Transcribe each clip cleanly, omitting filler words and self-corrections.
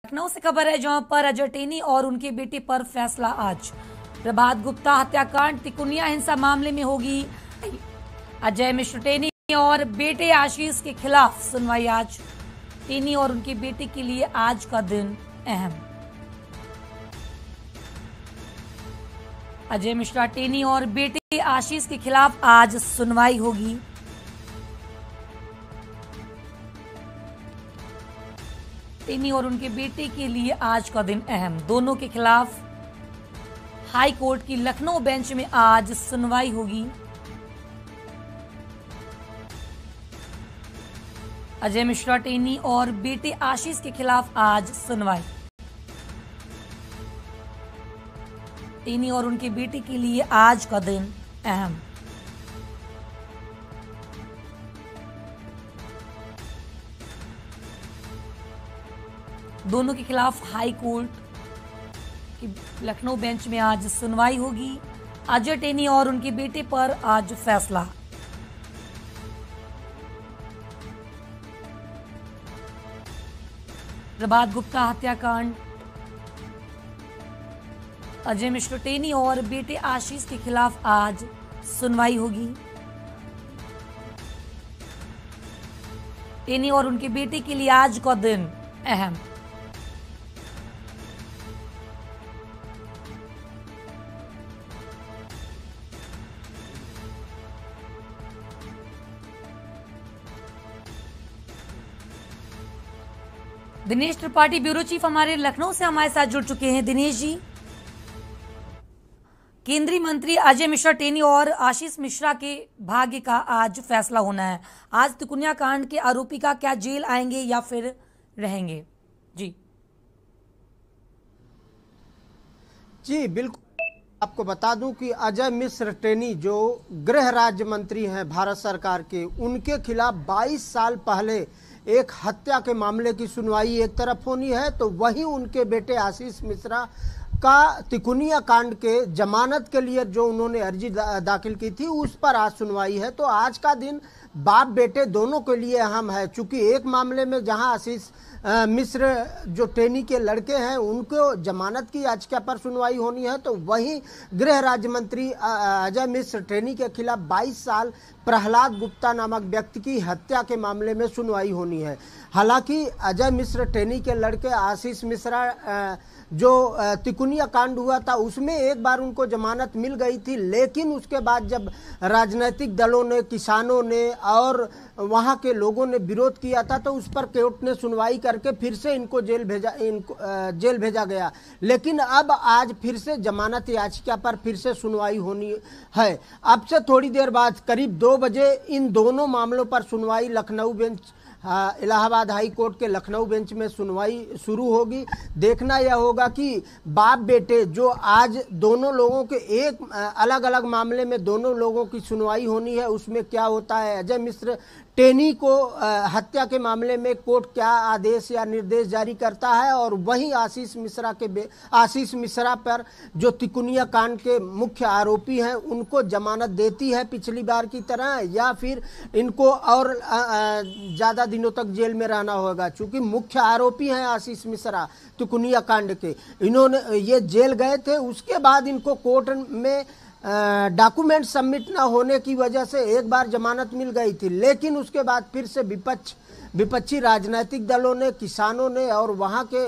लखनऊ से खबर है जहां पर अजय टेनी और उनकी बेटी पर फैसला आज। प्रभात गुप्ता हत्याकांड तिकुनिया हिंसा मामले में होगी अजय मिश्र टेनी और बेटे आशीष के खिलाफ सुनवाई आज। टेनी और उनकी बेटी के लिए आज का दिन अहम। अजय मिश्रा टेनी और बेटे आशीष के खिलाफ आज सुनवाई होगी। टेनी और उनके बेटे के लिए आज का दिन अहम। दोनों के खिलाफ हाई कोर्ट की लखनऊ बेंच में आज सुनवाई होगी। अजय मिश्रा टेनी और बेटे आशीष के खिलाफ आज सुनवाई। टेनी और उनके बेटे के लिए आज का दिन अहम। दोनों के खिलाफ हाई कोर्ट की लखनऊ बेंच में आज सुनवाई होगी। अजय टेनी और उनके बेटे पर आज फैसला। प्रभात गुप्ता हत्याकांड, अजय मिश्र टेनी और बेटे आशीष के खिलाफ आज सुनवाई होगी। टेनी और उनके बेटे के लिए आज का दिन अहम। दिनेश त्रिपाठी ब्यूरो चीफ हमारे लखनऊ से हमारे साथ जुड़ चुके हैं। दिनेश जी, केंद्रीय मंत्री अजय मिश्रा टेनी और आशीष मिश्रा के भाग्य का आज फैसला होना है। आज तिकुनिया कांड के आरोपी का क्या जेल आएंगे या फिर रहेंगे? जी बिल्कुल, आपको बता दूं कि अजय मिश्र टेनी जो गृह राज्य मंत्री हैं भारत सरकार के, उनके खिलाफ 22 साल पहले एक हत्या के मामले की सुनवाई एक तरफ होनी है, तो वहीं उनके बेटे आशीष मिश्रा का तिकुनिया कांड के जमानत के लिए जो उन्होंने अर्जी दाखिल की थी उस पर आज सुनवाई है। तो आज का दिन बाप बेटे दोनों के लिए अहम है, चूंकि एक मामले में जहां आशीष मिश्र जो टेनी के लड़के हैं उनको जमानत की याचिका पर सुनवाई होनी है, तो वहीं गृह राज्य मंत्री अजय मिश्र टेनी के खिलाफ 22 साल प्रहलाद गुप्ता नामक व्यक्ति की हत्या के मामले में सुनवाई होनी है। हालांकि अजय मिश्र टेनी के लड़के आशीष मिश्रा जो तिकुनिया कांड हुआ था उसमें एक बार उनको जमानत मिल गई थी, लेकिन उसके बाद जब राजनीतिक दलों ने, किसानों ने और वहां के लोगों ने विरोध किया था तो उस पर कोर्ट ने सुनवाई करके फिर से इनको जेल भेजा गया। लेकिन अब आज फिर से जमानत याचिका पर फिर से सुनवाई होनी है। अब से थोड़ी देर बाद करीब 2 बजे इन दोनों मामलों पर सुनवाई Lucknow bench, Allahabad high court के लखनऊ बेंच में सुनवाई शुरू होगी। देखना यह होगा कि बाप बेटे जो आज दोनों लोगों के एक अलग अलग मामले में दोनों लोगों की सुनवाई होनी है उसमें क्या होता है। अजय मिश्र टेनी को हत्या के मामले में कोर्ट क्या आदेश या निर्देश जारी करता है, और वहीं आशीष मिश्रा पर जो तिकुनिया कांड के मुख्य आरोपी हैं उनको जमानत देती है पिछली बार की तरह, या फिर इनको और ज़्यादा दिनों तक जेल में रहना होगा। चूंकि मुख्य आरोपी हैं आशीष मिश्रा तिकुनिया कांड के, इन्होंने ये जेल गए थे, उसके बाद इनको कोर्ट में डॉक्यूमेंट सबमिट न होने की वजह से एक बार जमानत मिल गई थी, लेकिन उसके बाद फिर से विपक्षी राजनीतिक दलों ने, किसानों ने और वहां के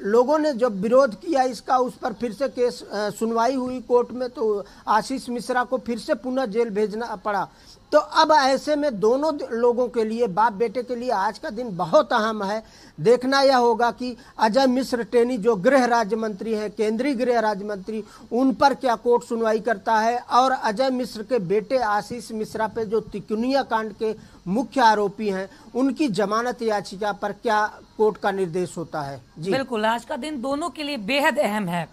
लोगों ने जब विरोध किया इसका, उस पर फिर से केस सुनवाई हुई कोर्ट में, तो आशीष मिश्रा को फिर से पुनः जेल भेजना पड़ा। तो अब ऐसे में दोनों लोगों के लिए, बाप बेटे के लिए आज का दिन बहुत अहम है। देखना यह होगा कि अजय मिश्र टेनी जो गृह राज्य मंत्री हैं, केंद्रीय गृह राज्य मंत्री, उन पर क्या कोर्ट सुनवाई करता है, और अजय मिश्र के बेटे आशीष मिश्रा पे जो तिकुनिया कांड के मुख्य आरोपी हैं उनकी जमानत याचिका पर क्या कोर्ट का निर्देश होता है। जी बिल्कुल, आज का दिन दोनों के लिए बेहद अहम है।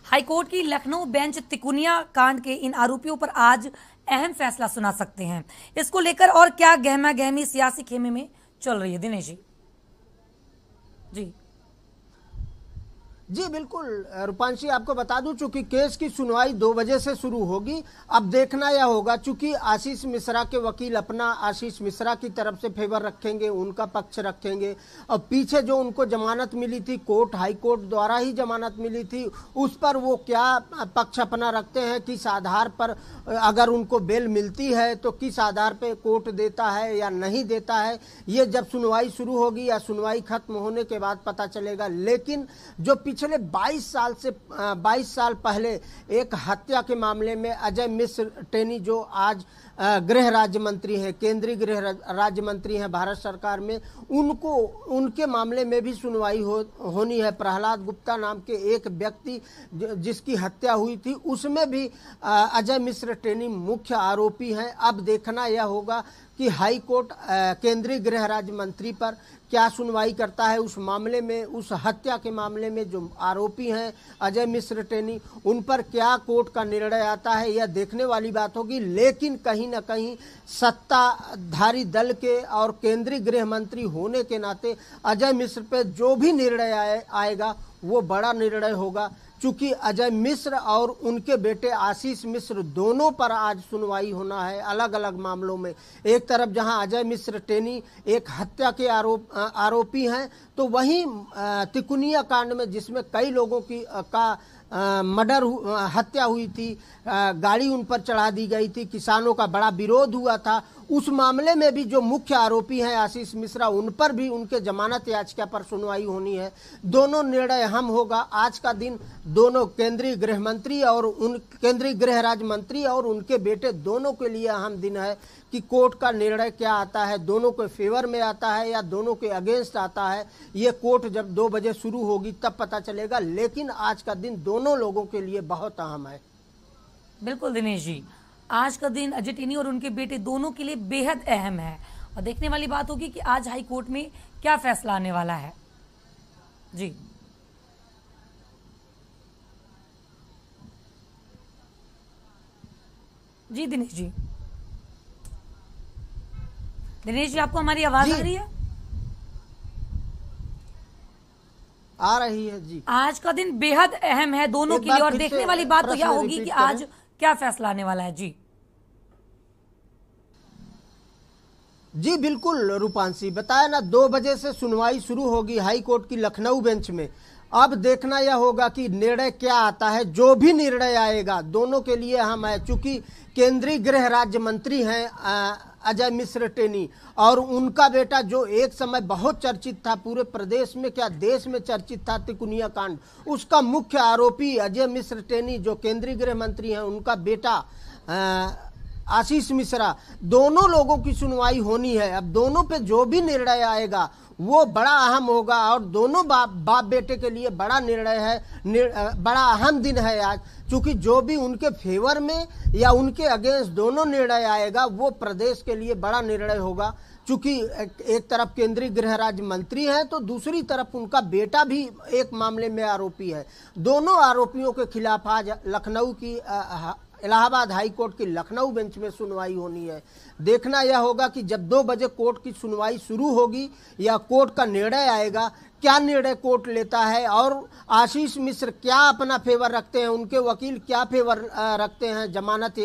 हाईकोर्ट की लखनऊ बेंच तिकुनिया कांड के इन आरोपियों पर आज अहम फैसला सुना सकते हैं। इसको लेकर और क्या गहमा गहमी सियासी खेमे में चल रही है दिनेश जी? जी बिल्कुल रूपांशी, आपको बता दूं चूंकि केस की सुनवाई 2 बजे से शुरू होगी। अब देखना यह होगा, चूंकि आशीष मिश्रा के वकील अपना आशीष मिश्रा की तरफ से फेवर रखेंगे, उनका पक्ष रखेंगे, और पीछे जो उनको जमानत मिली थी कोर्ट हाई कोर्ट द्वारा ही जमानत मिली थी, उस पर वो क्या पक्ष अपना रखते हैं, किस आधार पर अगर उनको बेल मिलती है तो किस आधार पर कोर्ट देता है या नहीं देता है, ये जब सुनवाई शुरू होगी या सुनवाई खत्म होने के बाद पता चलेगा। लेकिन जो पिछले 22 साल पहले एक हत्या के मामले में अजय मिश्र टेनी, जो आज गृह राज्य मंत्री हैं, केंद्रीय गृह राज्य मंत्री हैं भारत सरकार में, उनके मामले में भी सुनवाई होनी है। प्रहलाद गुप्ता नाम के एक व्यक्ति जिसकी हत्या हुई थी, उसमें भी अजय मिश्र टेनी मुख्य आरोपी हैं। अब देखना यह होगा कि हाई कोर्ट केंद्रीय गृह राज्य मंत्री पर क्या सुनवाई करता है उस मामले में, उस हत्या के मामले में जो आरोपी हैं अजय मिश्र टेनी, उन पर क्या कोर्ट का निर्णय आता है, यह देखने वाली बात होगी। लेकिन कहीं न कहीं सत्ताधारी दल के और केंद्रीय गृह मंत्री होने के नाते अजय मिश्र पे जो भी निर्णय आएगा वो बड़ा निर्णय होगा, चूंकि अजय मिश्र और उनके बेटे आशीष मिश्र दोनों पर आज सुनवाई होना है अलग अलग मामलों में। एक तरफ जहां अजय मिश्र टेनी एक हत्या के आरोपी हैं, तो वहीं तिकुनिया कांड में जिसमें कई लोगों की हत्या हुई थी, गाड़ी उन पर चढ़ा दी गई थी, किसानों का बड़ा विरोध हुआ था, उस मामले में भी जो मुख्य आरोपी हैं आशीष मिश्रा, उन पर भी उनके जमानत याचिका पर सुनवाई होनी है। दोनों निर्णय अहम होगा। आज का दिन दोनों केंद्रीय गृह मंत्री और केंद्रीय गृह राज्य मंत्री और उनके बेटे दोनों के लिए अहम दिन है कि कोर्ट का निर्णय क्या आता है, दोनों के फेवर में आता है या दोनों के अगेंस्ट आता है। ये कोर्ट जब 2 बजे शुरू होगी तब पता चलेगा। लेकिन आज का दिन दोनों लोगों के लिए बहुत अहम है। बिल्कुल दिनेश जी, आज का दिन अजय टेनी और उनके बेटे दोनों के लिए बेहद अहम है और देखने वाली बात होगी कि आज हाई कोर्ट में क्या फैसला आने वाला है। जी जी दिनेश जी, आपको हमारी आवाज आ रही है? आ रही है जी। आज का दिन बेहद अहम है दोनों के लिए और देखने वाली बात तो यह होगी कि आज क्या फैसला आने वाला है। जी बिल्कुल रूपांशी, बताया ना 2 बजे से सुनवाई शुरू होगी हाई कोर्ट की लखनऊ बेंच में। अब देखना यह होगा कि निर्णय क्या आता है। जो भी निर्णय आएगा दोनों के लिए अहम है, चूंकि केंद्रीय गृह राज्य मंत्री हैं अजय मिश्र टेनी और उनका बेटा जो एक समय बहुत चर्चित था, पूरे प्रदेश में क्या देश में चर्चित था, तिकुनिया कांड, उसका मुख्य आरोपी अजय मिश्र टेनी जो केंद्रीय गृह मंत्री हैं, उनका बेटा आशीष मिश्रा, दोनों लोगों की सुनवाई होनी है। अब दोनों पे जो भी निर्णय आएगा वो बड़ा अहम होगा और दोनों बाप बेटे के लिए बड़ा निर्णय है, बड़ा अहम दिन है आज, क्योंकि जो भी उनके फेवर में या उनके अगेंस्ट दोनों निर्णय आएगा वो प्रदेश के लिए बड़ा निर्णय होगा। चूंकि एक तरफ केंद्रीय गृह राज्य मंत्री हैं तो दूसरी तरफ उनका बेटा भी एक मामले में आरोपी है। दोनों आरोपियों के खिलाफ आज लखनऊ की इलाहाबाद हाई कोर्ट की लखनऊ बेंच में सुनवाई होनी है। देखना यह होगा कि जब 2 बजे कोर्ट की सुनवाई शुरू होगी या कोर्ट का निर्णय आएगा, क्या निर्णय कोर्ट लेता है और आशीष मिश्र क्या अपना फेवर रखते हैं, उनके वकील क्या फेवर रखते हैं जमानत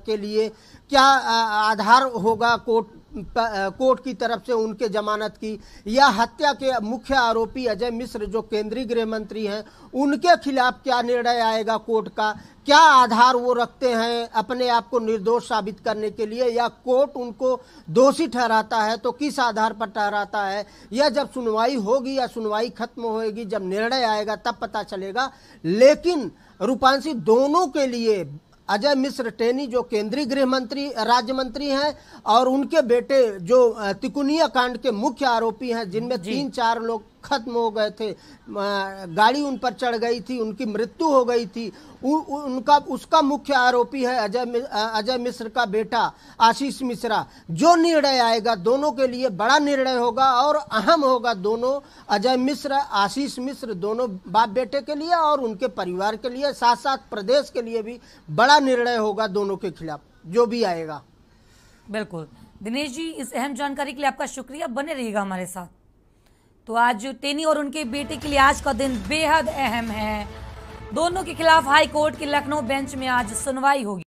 के लिए, क्या आधार होगा कोर्ट की तरफ से उनके जमानत की, या हत्या के मुख्य आरोपी अजय मिश्र जो केंद्रीय गृह मंत्री हैं उनके खिलाफ क्या निर्णय आएगा कोर्ट का, क्या आधार वो रखते हैं अपने आप को निर्दोष साबित करने के लिए, या कोर्ट उनको दोषी ठहराता है तो किस आधार पर ठहराता है। यह जब सुनवाई होगी या सुनवाई खत्म होगी, जब निर्णय आएगा तब पता चलेगा। लेकिन रूपांशी, दोनों के लिए अजय मिश्र टेनी जो केंद्रीय गृह मंत्री राज्य मंत्री हैं और उनके बेटे जो तिकुनिया कांड के मुख्य आरोपी हैं, जिनमें 3-4 लोग खत्म हो गए थे, गाड़ी उन पर चढ़ गई थी, उनकी मृत्यु हो गई थी, उसका मुख्य आरोपी है अजय मिश्र का बेटा आशीष मिश्रा। जो निर्णय आएगा दोनों के लिए बड़ा निर्णय होगा और अहम होगा। दोनों अजय मिश्र आशीष मिश्र दोनों बाप बेटे के लिए और उनके परिवार के लिए, साथ साथ प्रदेश के लिए भी बड़ा निर्णय होगा दोनों के खिलाफ जो भी आएगा। बिल्कुल दिनेश जी, इस अहम जानकारी के लिए आपका शुक्रिया, बने रहिएगा हमारे साथ। तो आज टेनी और उनके बेटे के लिए आज का दिन बेहद अहम है। दोनों के खिलाफ हाई कोर्ट की लखनऊ बेंच में आज सुनवाई होगी।